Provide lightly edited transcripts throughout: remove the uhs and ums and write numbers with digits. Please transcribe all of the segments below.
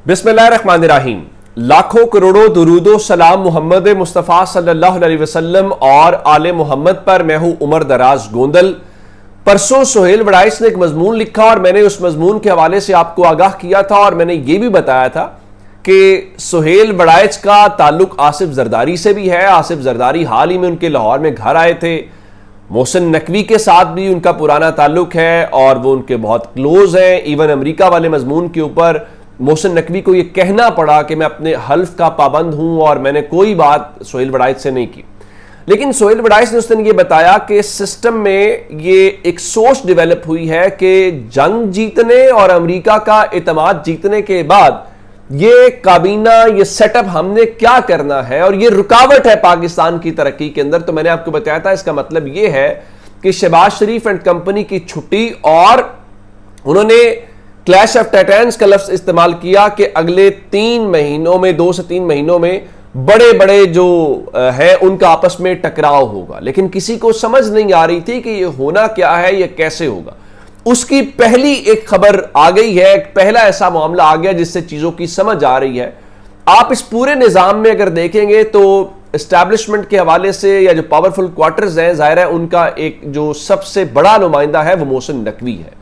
बिस्मिल्लाहिर्रहमानिर्रहीम। लाखों करोड़ों दुरूदो सलाम मोहम्मद मुस्तफ़ा सल्लल्लाहु अलैहि वसल्लम और आले मोहम्मद पर। मैं हूं उमर दराज गोंदल। परसों सुहेल वड़ाइस ने एक मजमून लिखा और मैंने उस मजमून के हवाले से आपको आगाह किया था और मैंने ये भी बताया था कि सुहेल वड़ाइस का ताल्लुक आसिफ जरदारी से भी है। आसिफ जरदारी हाल ही में उनके लाहौर में घर आए थे। मोहसिन नकवी के साथ भी उनका पुराना ताल्लुक है और वो उनके बहुत क्लोज हैं। इवन अमेरिका वाले मजमून के ऊपर मोहसिन नकवी को यह कहना पड़ा कि मैं अपने हल्फ का पाबंद हूं और मैंने कोई बात सुहेल वड़ाइस से नहीं की। लेकिन सुहेल वड़ाइस ने उस दिन ये बताया कि सिस्टम में ये एक सोच डेवलप हुई है कि जंग जीतने और अमेरिका का एतमाद जीतने के बाद ये काबीना, ये सेटअप हमने क्या करना है और ये रुकावट है पाकिस्तान की तरक्की के अंदर। तो मैंने आपको बताया था इसका मतलब ये है कि शहबाज शरीफ एंड कंपनी की छुट्टी और उन्होंने क्लैश ऑफ टाइटन्स का लफ्ज इस्तेमाल किया कि अगले 3 महीनों में, 2 से 3 महीनों में बड़े बड़े जो है उनका आपस में टकराव होगा। लेकिन किसी को समझ नहीं आ रही थी कि ये होना क्या है, ये कैसे होगा। उसकी पहली एक खबर आ गई है, एक पहला ऐसा मामला आ गया जिससे चीजों की समझ आ रही है। आप इस पूरे निजाम में अगर देखेंगे तो एस्टैब्लिशमेंट के हवाले से या जो पावरफुल क्वार्टर्स हैं, जाहिर है उनका एक जो सबसे बड़ा नुमाइंदा है वो मोहसिन नकवी है।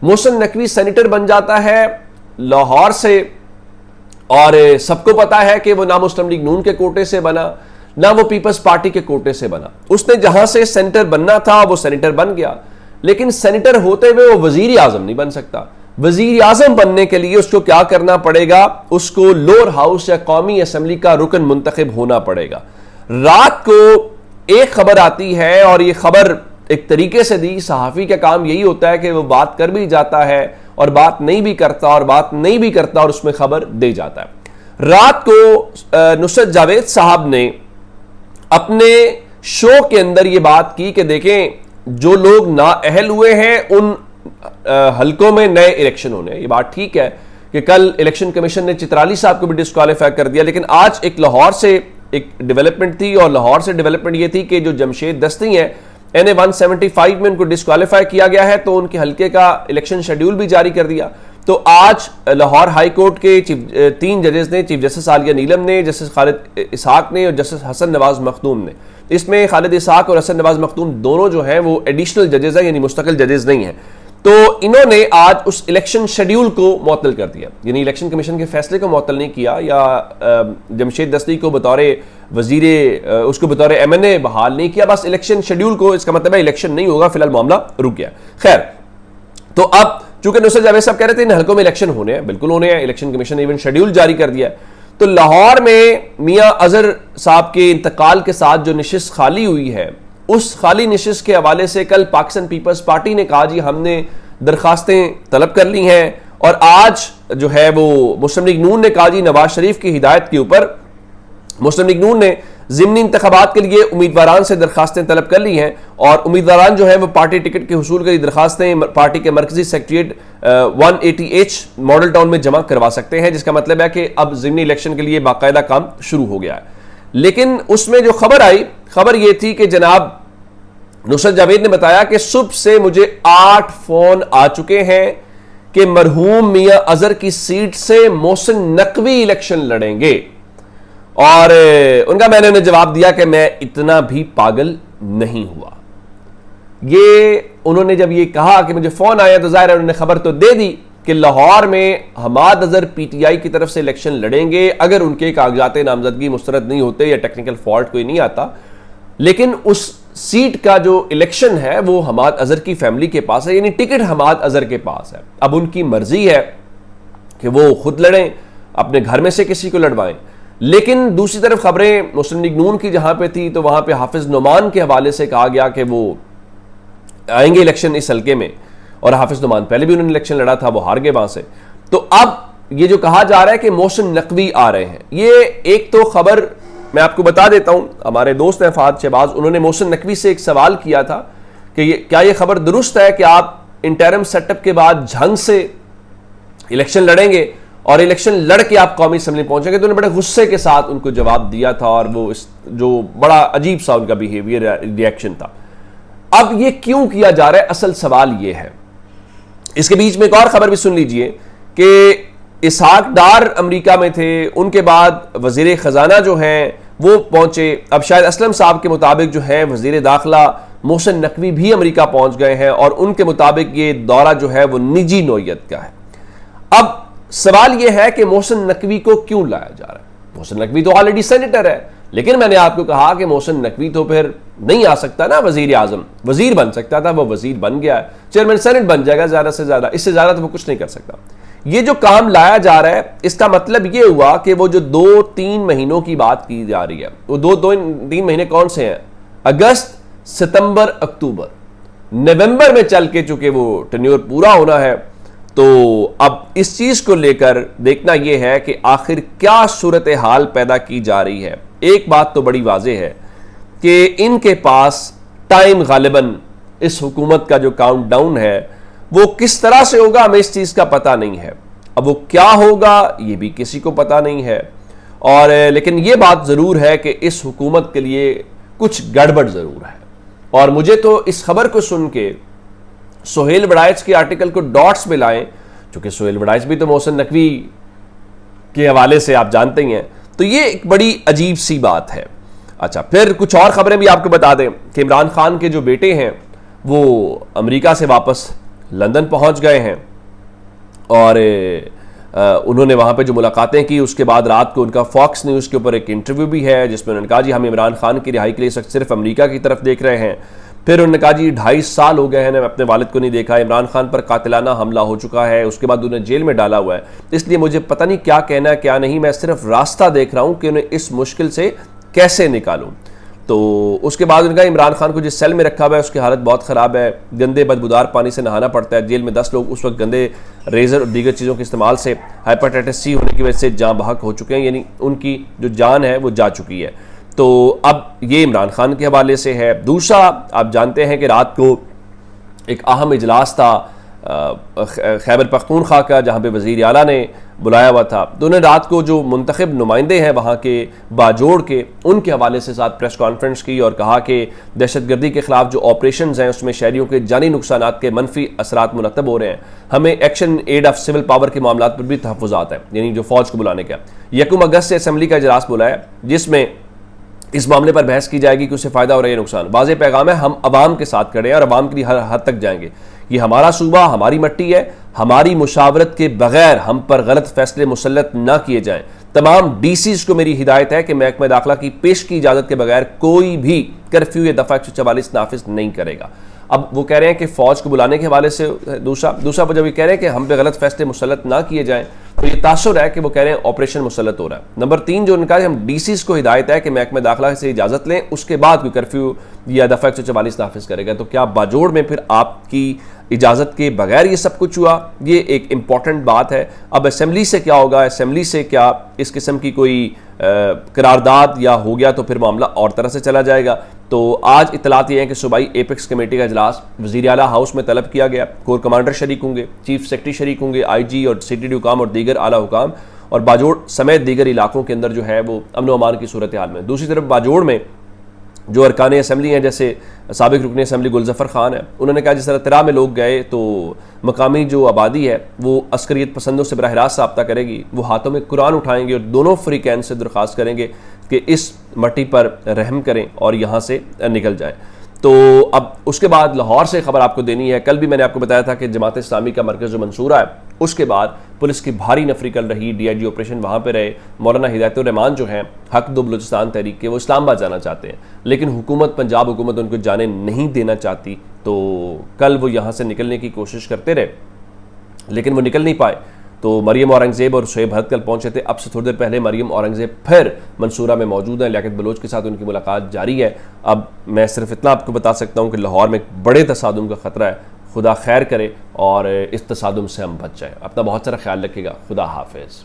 मोहसिन नकवी सेनेटर बन जाता है लाहौर से और सबको पता है कि वो ना मुस्लिम लीग नून के कोटे से बना, ना वो पीपल्स पार्टी के कोटे से बना। उसने जहां से सेनेटर बनना था वो सेनेटर बन गया, लेकिन सेनेटर होते हुए वो वजीर आजम नहीं बन सकता। वजीर आजम बनने के लिए उसको क्या करना पड़ेगा, उसको लोअर हाउस या कौमी असम्बली का रुकन मुंतखब होना पड़ेगा। रात को एक खबर आती है और ये खबर एक तरीके से दी, सहाफी का काम यही होता है कि वो बात कर भी जाता है और बात नहीं भी करता और बात नहीं भी करता और उसमें खबर दे जाता है। रात को नुसरत जावेद साहब ने अपने शो के अंदर ये बात की कि देखें जो लोग नाअहल हुए हैं उन हलकों में नए इलेक्शन होने। ये बात ठीक है कि कल इलेक्शन कमीशन ने चित्राली साहब को भी डिस्क्वालीफाई कर दिया, लेकिन आज एक लाहौर से एक डेवलपमेंट थी और लाहौर से डेवलपमेंट ये थी कि जो जमशेद दस्ती हैं NA 175 में उनको डिस्क्वालीफाई किया गया है, तो उनके हल्के का इलेक्शन शेड्यूल भी जारी कर दिया। तो आज लाहौर हाई कोर्ट के 3 जजेस ने, चीफ जस्टिस आलिया नीलम ने, जस्टिस खालिद इसहाक ने और जस्टिस हसन नवाज मखदूम ने, इसमें खालिद इसहाक और हसन नवाज मखदूम दोनों जो हैं वो एडिशनल जजेस हैं, यानी मुस्तकिल जजेस नहीं हैं। तो इन्होंने आज उस इलेक्शन शेड्यूल को मुअत्तल कर दिया, यानी इलेक्शन कमीशन के फैसले को मुअत्तल नहीं किया या जमशेद दस्ती को बतौर वजीर उसको बतौर MNA बहाल नहीं किया, बस इलेक्शन शेड्यूल को, इसका मतलब है इलेक्शन नहीं होगा, फिलहाल मामला रुक गया। खैर, तो अब चूंकि नुसरत जावेद साहब कह रहे थे इन हल्कों में इलेक्शन होने हैं, बिल्कुल होने हैं, इलेक्शन कमीशन ने इवन शेड्यूल जारी कर दिया है। तो लाहौर में मियां अजहर साहब के इंतकाल के साथ जो नशिस्त खाली हुई है, उस खाली नशिस्त के हवाले से कल पाकिस्तान पीपल्स पार्टी ने कहा जी हमने दरखास्तें तलब कर ली हैं, और आज जो है वो मुस्लिम लीग नून ने कहा जी नवाज शरीफ की हिदायत के ऊपर मुस्लिम लीग नून ने ज़िमनी इंतखाबात के लिए उम्मीदवारान से दरखास्तें तलब कर ली हैं और उम्मीदवारान जो है वो पार्टी टिकट के हुसूल के लिए दरखास्तें पार्टी के मरकजी सेक्रेटरीट 180H मॉडल टाउन में जमा करवा सकते हैं, जिसका मतलब है कि अब ज़िमनी इलेक्शन के लिए बाकायदा काम शुरू हो गया है। लेकिन उसमें जो खबर आई, खबर ये थी कि जनाब नुसरत जावेद ने बताया कि सुबह से मुझे 8 फोन आ चुके हैं कि मरहूम मियां अजहर की सीट से मोहसिन नकवी इलेक्शन लड़ेंगे, और उनका मैंने उन्हें जवाब दिया कि मैं इतना भी पागल नहीं हुआ। ये उन्होंने जब ये कहा कि मुझे फोन आया तो जाहिर है उन्होंने खबर तो दे दी कि लाहौर में हमाद अजहर PTI की तरफ से इलेक्शन लड़ेंगे अगर उनके कागजात नामजदगी मुस्तरद नहीं होते या टेक्निकल फॉल्ट कोई नहीं आता। लेकिन उस सीट का जो इलेक्शन है वो हमाद अजहर की फैमिली के पास है, यानी टिकट हमाद अजहर के पास है। अब उनकी मर्जी है कि वो खुद लड़ें, अपने घर में से किसी को लड़वाएं। लेकिन दूसरी तरफ खबरें मुस्लिम लीग नून की जहां पे थी तो वहां पे हाफिज नुमान के हवाले से कहा गया कि वो आएंगे इलेक्शन इस हल्के में, और हाफिज नुमान पहले भी उन्होंने इलेक्शन लड़ा था, वो हार गए वहां से। तो अब ये जो कहा जा रहा है कि मोहसिन नकवी आ रहे हैं, ये एक तो खबर मैं आपको बता देता हूं। हमारे दोस्त हैं फहद शहबाज, उन्होंने मोहसिन नकवी से एक सवाल किया था कि क्या ये खबर दुरुस्त है कि आप इंटरम सेटअप के बाद झंग से इलेक्शन लड़ेंगे और इलेक्शन लड़के आप कौमी असम्बली पहुंचेंगे। तो उन्होंने बड़े गुस्से के साथ उनको जवाब दिया था और वो जो बड़ा अजीब सा उनका बिहेवियर रिएक्शन था। अब ये क्यों किया जा रहा है, असल सवाल ये है। इसके बीच में एक और खबर भी सुन लीजिए कि इसहाक डार अमेरिका में थे, उनके बाद वजीर ख़जाना जो हैं वो पहुंचे। अब शायद असलम साहब के मुताबिक जो है वजीर दाखिला मोहसिन नकवी भी अमेरिका पहुंच गए हैं और उनके मुताबिक ये दौरा जो है वो निजी नौयत का है। अब सवाल यह है कि मोहसिन नकवी को क्यों लाया जा रहा है? मोहसिन नकवी तो ऑलरेडी सेनेटर है, लेकिन मैंने आपको कहा कि मोहसिन नकवी तो फिर नहीं आ सकता ना वजीर आजम, वजीर बन सकता था, वो वजीर बन गया है, चेयरमैन सेनेट बन जाएगा ज्यादा से ज्यादा, इससे ज्यादा तो वो कुछ नहीं कर सकता। ये जो काम लाया जा रहा है इसका मतलब ये हुआ कि वो जो 2-3 महीनों की बात की जा रही है, वो 2-3 महीने कौन से हैं? अगस्त, सितंबर, अक्टूबर, नवंबर में चल के चूंकि वो टेन्योर पूरा होना है, तो अब इस चीज को लेकर देखना यह है कि आखिर क्या सूरत हाल पैदा की जा रही है। एक बात तो बड़ी वाज़ेह है कि इनके पास टाइम गालिबन इस हुकूमत का जो काउंटडाउन है वो किस तरह से होगा, हमें इस चीज का पता नहीं है। अब वो क्या होगा ये भी किसी को पता नहीं है, और लेकिन ये बात जरूर है कि इस हुकूमत के लिए कुछ गड़बड़ जरूर है। और मुझे तो इस खबर को सुन के सोहेल वड़ाइच के आर्टिकल को डॉट्स में लाएं, क्योंकि सोहेल वड़ाइच भी तो मोहसिन नकवी के हवाले से आप जानते ही हैं, तो ये एक बड़ी अजीब सी बात है। अच्छा, फिर कुछ और खबरें भी आपको बता दें कि इमरान खान के जो बेटे हैं वो अमेरिका से वापस लंदन पहुंच गए हैं और उन्होंने वहाँ पे जो मुलाकातें की, उसके बाद रात को उनका फॉक्स न्यूज़ के ऊपर एक इंटरव्यू भी है जिसमें उन्होंने कहा जी हम इमरान खान की रिहाई के लिए सिर्फ अमेरिका की तरफ देख रहे हैं। फिर उन्होंने कहा जी 2.5 साल हो गए हैं मैं अपने वालिद को नहीं देखा, इमरान खान पर कातिलाना हमला हो चुका है, उसके बाद उन्हें जेल में डाला हुआ है, इसलिए मुझे पता नहीं क्या कहना है क्या नहीं, मैं सिर्फ रास्ता देख रहा हूँ कि उन्हें इस मुश्किल से कैसे निकालूँ। तो उसके बाद उन्होंने कहा इमरान खान को जिस सेल में रखा हुआ है उसकी हालत बहुत ख़राब है, गंदे बदबूदार पानी से नहाना पड़ता है, जेल में 10 लोग उस वक्त गंदे रेज़र और दीगर चीज़ों के इस्तेमाल से हेपेटाइटिस सी होने की वजह से जाँ बहक हो चुके हैं, यानी उनकी जो जान है वो जा चुकी है। तो अब ये इमरान खान के हवाले से है। दूसरा, आप जानते हैं कि रात को एक अहम इजलास था खैबर पख्तूनख्वा का जहाँ पे वज़ीर आला ने बुलाया हुआ था, तो उन्हें रात को जो मुंतखब नुमाइंदे हैं वहाँ के बाजोड़ के, उनके हवाले से साथ प्रेस कॉन्फ्रेंस की और कहा कि दहशतगर्दी के खिलाफ जो ऑपरेशन हैं उसमें शहरियों के जानी नुकसानात के मनफी असरात मुरतब हो रहे हैं, हमें action aid of civil power के मामला पर भी तहफ़्फ़ुज़ात है, यानी जो फ़ौज को बुलाने का 1 अगस्त से असम्बली का इजलास बुलाया जिसमें इस मामले पर बहस की जाएगी कि उससे फ़ायदा हो रहा है नुकसान। वाज़ेह पैगाम है, हम अवाम के साथ खड़े हैं और अवाम के लिए हर हद तक जाएंगे, ये हमारा सूबा, हमारी मट्टी है, हमारी मुशावरत के बगैर हम पर गलत फैसले मुसल्लत ना किए जाएं। तमाम डीसीज को मेरी हिदायत है कि महकमा दाखिला की पेश की इजाज़त के बगैर कोई भी कर्फ्यू या दफ़ा 144 नाफिज नहीं करेगा। अब वो कह रहे हैं कि फ़ौज को बुलाने के हवाले से दूसरा जब ये कह रहे हैं कि हम पे गलत फैसले मुसल्लत ना किए जाएं, तो ये तासुर है कि वो कह रहे हैं ऑपरेशन मुसल्लत हो रहा है। नंबर 3 जो उनका हम डीसीज को हिदायत है कि महकमा दाखिला से इजाज़त लें, उसके बाद कोई कर्फ्यू या दफ़ा 144 नाफिज करेगा। तो क्या बाजोड़ में फिर आपकी इजाज़त के बगैर ये सब कुछ हुआ? ये एक इम्पॉर्टेंट बात है। अब असम्बली से क्या होगा, असम्बली से क्या इस किस्म की कोई करारदाद या हो गया तो फिर मामला और तरह से चला जाएगा। तो आज इतलात ये है कि सूबाई एपेक्स कमेटी का इजलास वज़ीर आला हाउस में तलब किया गया, कोर कमांडर शरीक होंगे, चीफ सेक्रेटरी शरीक होंगे, IG और CTD हुकाम और दीगर आला हुकाम, और बाजोड़ समेत दीगर इलाकों के अंदर जो है वो अमन व अमान की सूरत हाल में। दूसरी तरफ बाजोड़ में जो अरकान असम्बली हैं, जैसे साबिक रुकन असम्बली गुलजफर खान है, उन्होंने कहा जिस तरह तरा में लोग गए तो मकामी जो आबादी है वो अस्करियत पसंदों से बराह रास्त रब्ता करेगी, वो हाथों में कुरान उठाएंगे और दोनों फ्रीकैन से दरख्वास्त करेंगे कि इस मट्टी पर रहम करें और यहाँ से निकल जाएँ। तो अब उसके बाद लाहौर से खबर आपको देनी है। कल भी मैंने आपको बताया था कि जमात इस्लामी का मरकज़ जो मंसूरा है, उसके बाद पुलिस की भारी नफरी कल रही, DIG ऑपरेशन वहाँ पे रहे। मौलाना हिदायतुर रहमान जो हैं हक दो बलूचिस्तान तहरीक के, वो इस्लामाबाद जाना चाहते हैं, लेकिन हुकूमत, पंजाब हुकूमत उनको जाने नहीं देना चाहती। तो कल वो यहाँ से निकलने की कोशिश करते रहे लेकिन वो निकल नहीं पाए। तो मरियम औरंगज़ेब और शुएब हरत कल पहुंचे थे। अब से थोड़ी देर पहले मरियम औरंगज़ेब फिर मंसूरा में मौजूद हैं, लियाकत बलोच के साथ उनकी मुलाकात जारी है। अब मैं सिर्फ इतना आपको बता सकता हूं कि लाहौर में एक बड़े तसादुम का ख़तरा है, खुदा खैर करे और इस तसादुम से हम बच जाए। अपना बहुत सारा ख्याल रखिएगा। खुदा हाफिज़।